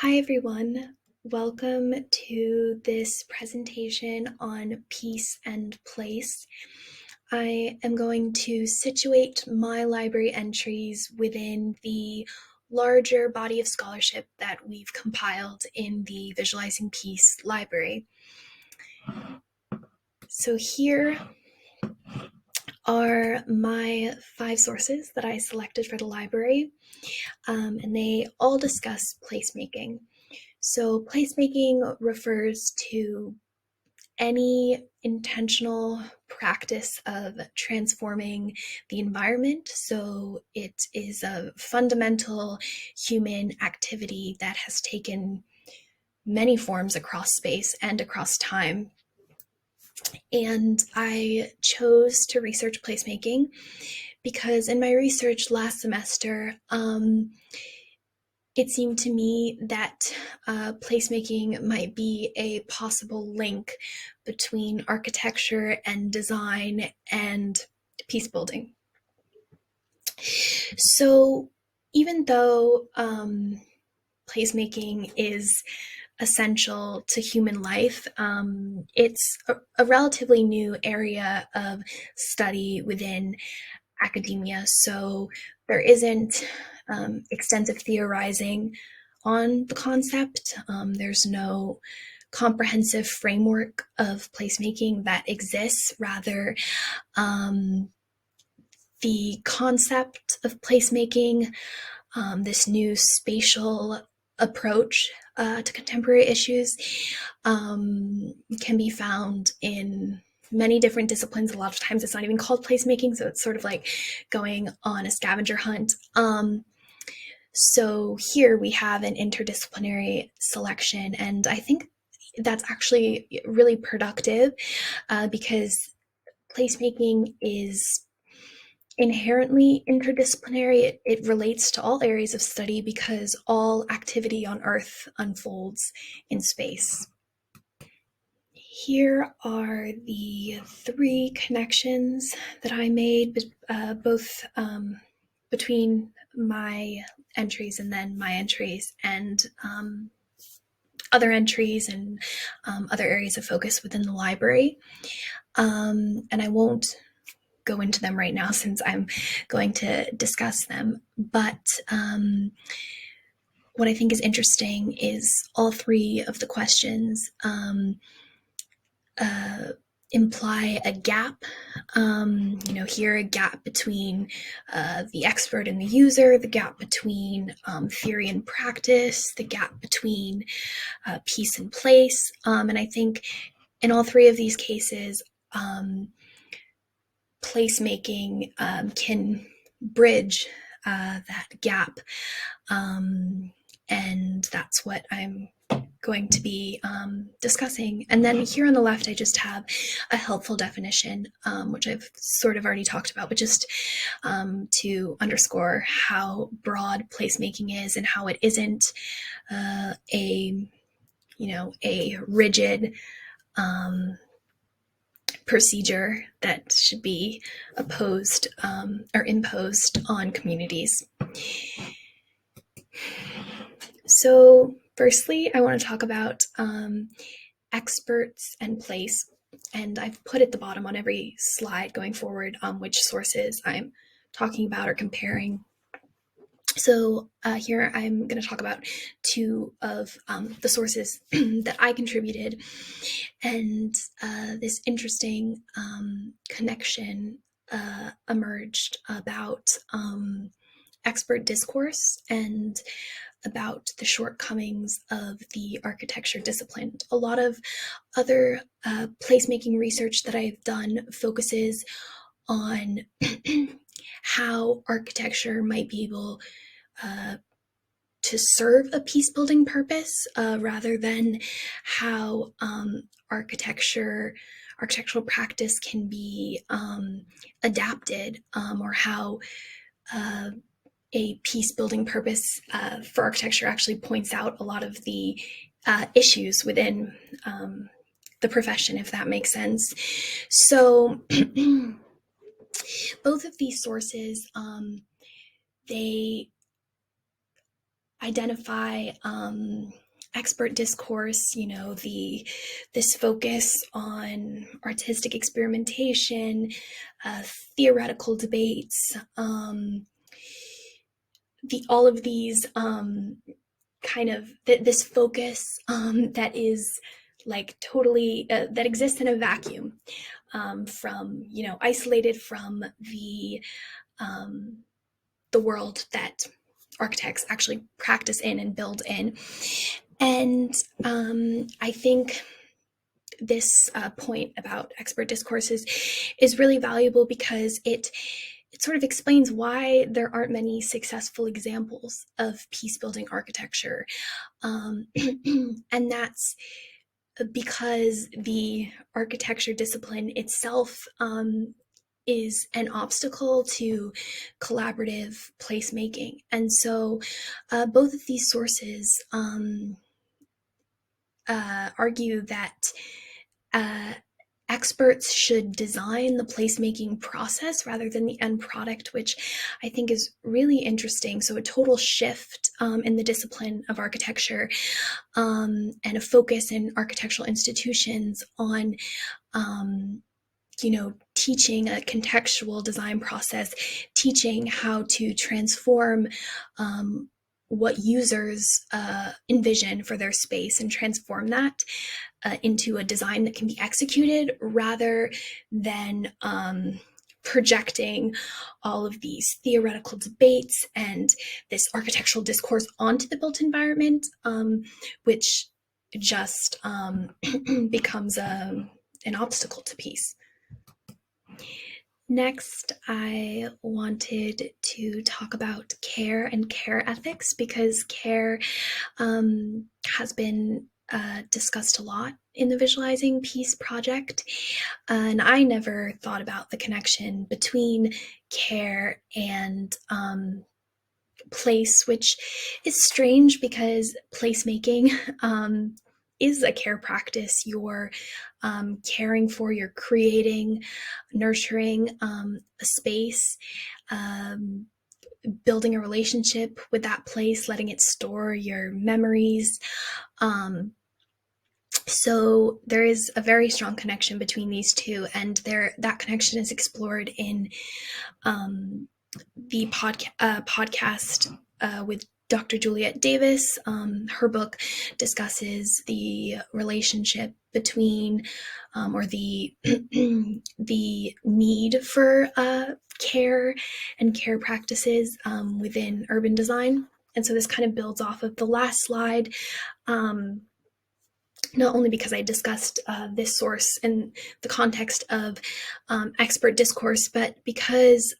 Hi everyone, welcome to this presentation on peace and place. I am going to situate my library entries within the larger body of scholarship that we've compiled in the Visualizing Peace library. So here are my 5 sources that I selected for the library, and they all discuss placemaking. So placemaking refers to any intentional practice of transforming the environment. So it is a fundamental human activity that has taken many forms across space and across time. And I chose to research placemaking because in my research last semester, it seemed to me that placemaking might be a possible link between architecture and design and peace building. So even though placemaking is essential to human life, it's a relatively new area of study within academia. So there isn't extensive theorizing on the concept. There's no comprehensive framework of placemaking that exists. Rather, the concept of placemaking, this new spatial approach to contemporary issues, can be found in many different disciplines. A lot of times it's not even called placemaking, so it's sort of like going on a scavenger hunt. So here we have an interdisciplinary selection, and I think that's actually really productive because placemaking is inherently interdisciplinary. It relates to all areas of study because all activity on Earth unfolds in space. Here are the 3 connections that I made, both between my entries and then my entries and other entries and other areas of focus within the library. And I won't go into them right now since I'm going to discuss them. But what I think is interesting is all 3 of the questions imply a gap. Here a gap between the expert and the user, the gap between theory and practice, the gap between peace and place. And I think in all 3 of these cases, placemaking can bridge that gap. And that's what I'm going to be discussing. And then here on the left, I just have a helpful definition, which I've sort of already talked about, but just to underscore how broad placemaking is and how it isn't a rigid procedure that should be opposed or imposed on communities. So firstly, I want to talk about experts and place. And I've put at the bottom on every slide going forward which sources I'm talking about or comparing. So here I'm going to talk about 2 of the sources that I contributed. And this interesting connection emerged about expert discourse and about the shortcomings of the architecture discipline. A lot of other placemaking research that I've done focuses on how architecture might be able to serve a peace-building purpose rather than how architectural practice can be adapted or how a peace-building purpose for architecture actually points out a lot of the issues within the profession, if that makes sense. So both of these sources, they identify expert discourse, this focus on artistic experimentation, theoretical debates, all of these this focus that is like totally that exists in a vacuum, from isolated from um, the world that architects actually practice in and build in. And I think this point about expert discourses is really valuable because it sort of explains why there aren't many successful examples of peace building architecture. And that's because the architecture discipline itself is an obstacle to collaborative placemaking. And so both of these sources argue that uh, experts should design the placemaking process rather than the end product, which I think is really interesting. So a total shift in the discipline of architecture, and a focus in architectural institutions on teaching a contextual design process, teaching how to transform what users envision for their space and transform that into a design that can be executed, rather than projecting all of these theoretical debates and this architectural discourse onto the built environment, which just becomes an obstacle to peace. Next, I wanted to talk about care and care ethics, because care has been discussed a lot in the Visualizing Peace project. And I never thought about the connection between care and place, which is strange because placemaking is a care practice. You're caring for, you're creating, nurturing a space, building a relationship with that place, letting it store your memories. So there is a very strong connection between these two, and that connection is explored in the podcast with Dr. Juliet Davis. Her book discusses the relationship between, or the the need for care and care practices within urban design. And so this kind of builds off of the last slide. Not only because I discussed this source in the context of expert discourse, but because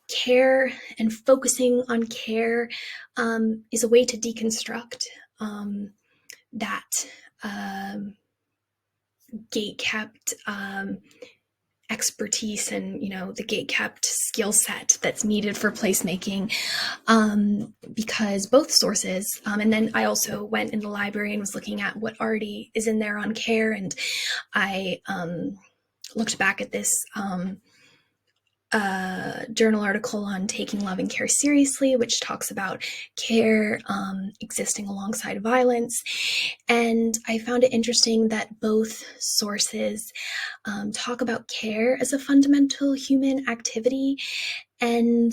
care and focusing on care is a way to deconstruct that gate-kept expertise and the gate-kept skill set that's needed for placemaking, because both sources, and then I also went in the library and was looking at what already is in there on care, and I looked back at this journal article on taking love and care seriously, which talks about care existing alongside violence. And I found it interesting that both sources talk about care as a fundamental human activity, and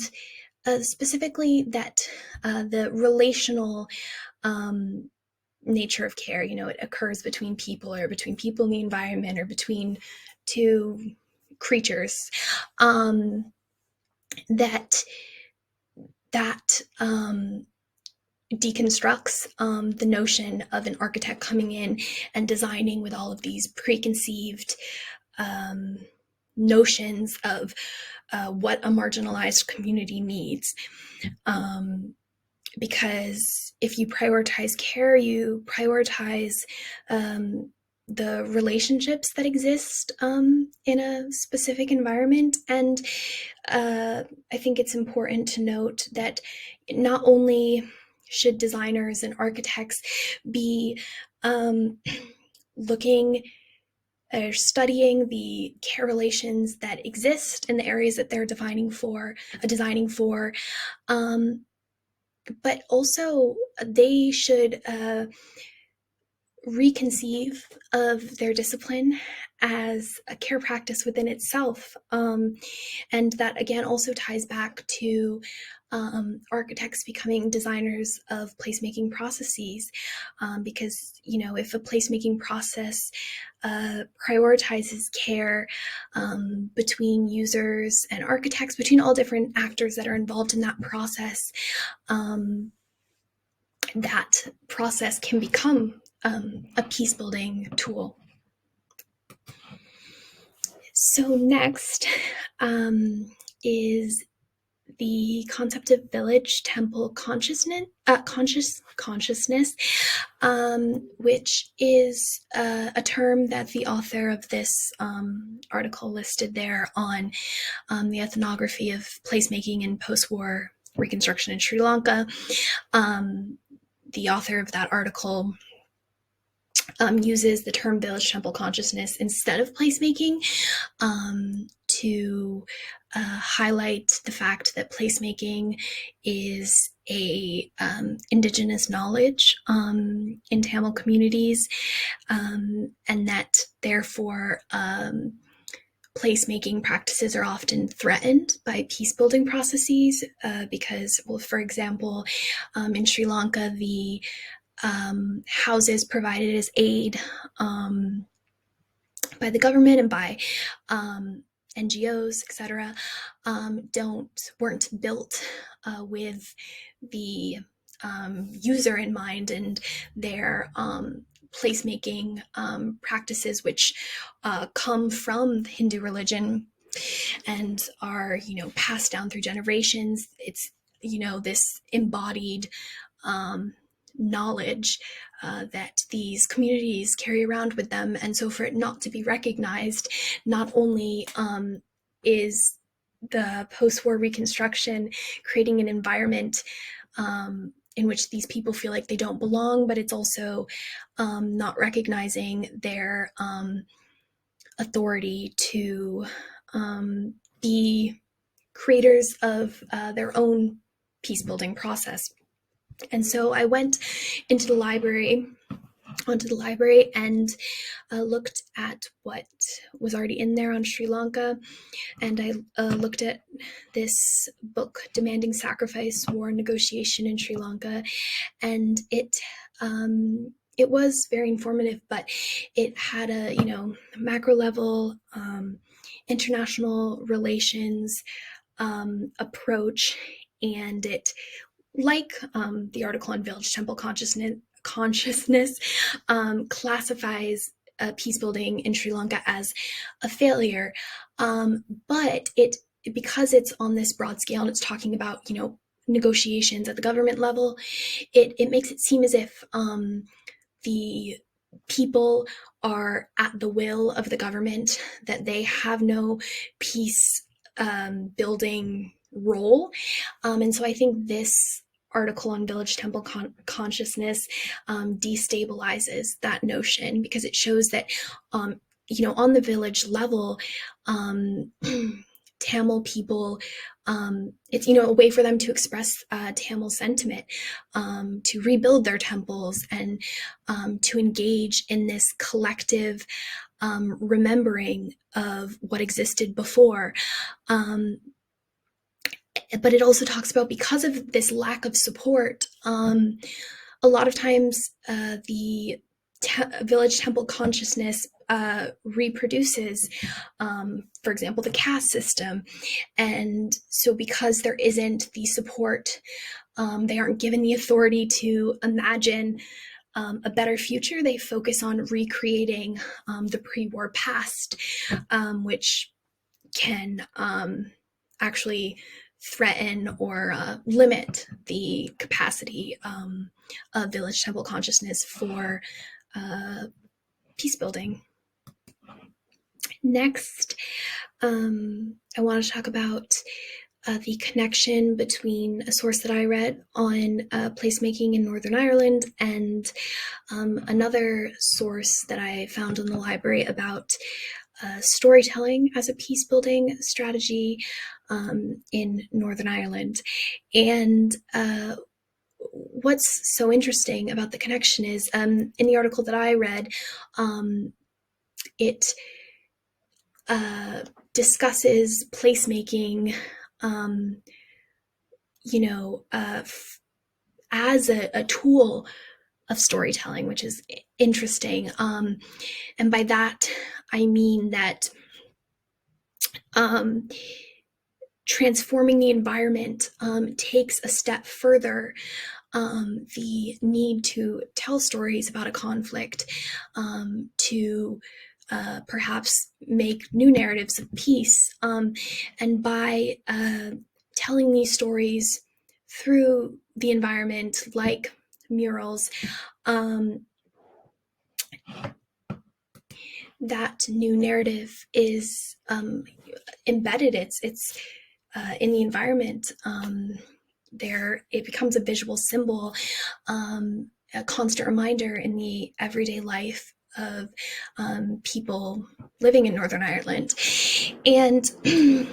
specifically that the relational nature of care, it occurs between people, or between people in the environment, or between two creatures, that deconstructs the notion of an architect coming in and designing with all of these preconceived notions of what a marginalized community needs. Because if you prioritize care, you prioritize the relationships that exist in a specific environment. And I think it's important to note that not only should designers and architects be looking or studying the care relations that exist in the areas that they're designing for, but also they should reconceive of their discipline as a care practice within itself. And that again also ties back to architects becoming designers of placemaking processes, because if a placemaking process prioritizes care between users and architects, between all different actors that are involved in that process, that process can become a peace building tool. So next is the concept of village temple consciousness, which is a term that the author of this article listed there on the ethnography of placemaking in post-war reconstruction in Sri Lanka. The author of that article uses the term village temple consciousness instead of placemaking to highlight the fact that placemaking is a indigenous knowledge in Tamil communities, and that therefore placemaking practices are often threatened by peace-building processes because, well, for example, in Sri Lanka, the houses provided as aid by the government and by NGOs, etc., weren't built with the user in mind, and their placemaking practices, which come from the Hindu religion and are passed down through generations. It's this embodied knowledge that these communities carry around with them. And so for it not to be recognized, not only is the post-war reconstruction creating an environment in which these people feel like they don't belong, but it's also not recognizing their authority to be creators of their own peace-building process. And so I went onto the library and looked at what was already in there on Sri Lanka. And I looked at this book, Demanding Sacrifice, War and Negotiation in Sri Lanka. And it was very informative, but it had a, macro level, international relations approach. And it, like the article on village temple consciousness classifies peace building in Sri Lanka as a failure, but because it's on this broad scale and it's talking about negotiations at the government level, it makes it seem as if the people are at the will of the government, that they have no peace building role. And so I think this article on village temple consciousness destabilizes that notion, because it shows that on the village level, Tamil people, it's a way for them to express Tamil sentiment, to rebuild their temples, and to engage in this collective remembering of what existed before. But it also talks about, because of this lack of support, a lot of times the village temple consciousness reproduces, for example, the caste system. And so because there isn't the support, they aren't given the authority to imagine a better future. They focus on recreating the pre-war past, which can actually threaten or limit the capacity of village temple consciousness for peace building. Next, I want to talk about the connection between a source that I read on placemaking in Northern Ireland and another source that I found in the library about storytelling as a peace building strategy in Northern Ireland. And what's so interesting about the connection is, in the article that I read, it discusses placemaking, as a tool of storytelling, which is interesting. And by that, I mean that transforming the environment takes a step further. The need to tell stories about a conflict, to perhaps make new narratives of peace. And by telling these stories through the environment, like murals, that new narrative is embedded. It's in the environment. There, it becomes a visual symbol, a constant reminder in the everyday life of people living in Northern Ireland. And to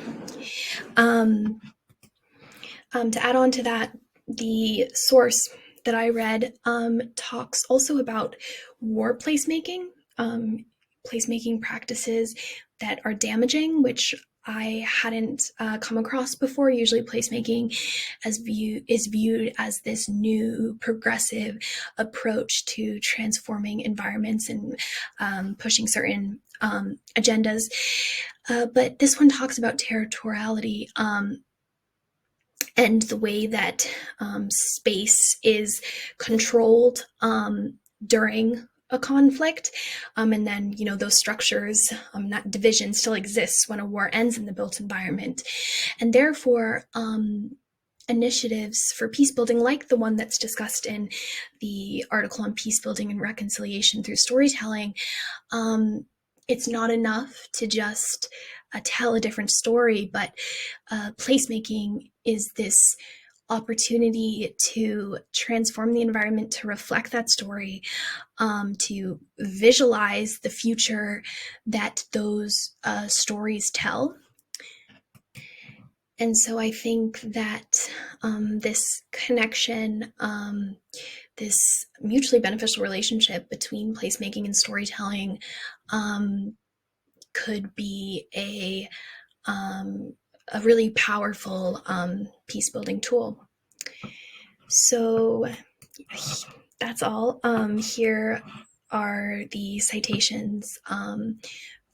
add on to that, the source that I read talks also about war placemaking, placemaking practices that are damaging, which I hadn't come across before. Usually placemaking is viewed as this new progressive approach to transforming environments and pushing certain agendas. But this one talks about territoriality, and the way that space is controlled during a conflict, and then those structures, that division still exists when a war ends in the built environment, and therefore initiatives for peace building, like the one that's discussed in the article on peace building and reconciliation through storytelling, it's not enough to just tell a different story, but placemaking is this opportunity to transform the environment to reflect that story, to visualize the future that those stories tell. And so I think that this connection, this mutually beneficial relationship between placemaking and storytelling could be a really powerful peace building tool. So that's all. Here are the citations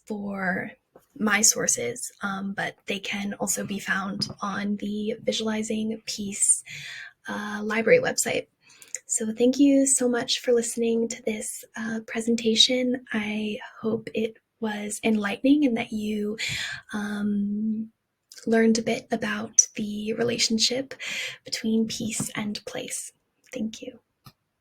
for my sources, but they can also be found on the Visualizing Peace library website. So thank you so much for listening to this presentation. I hope it was enlightening and that you learned a bit about the relationship between peace and place. Thank you.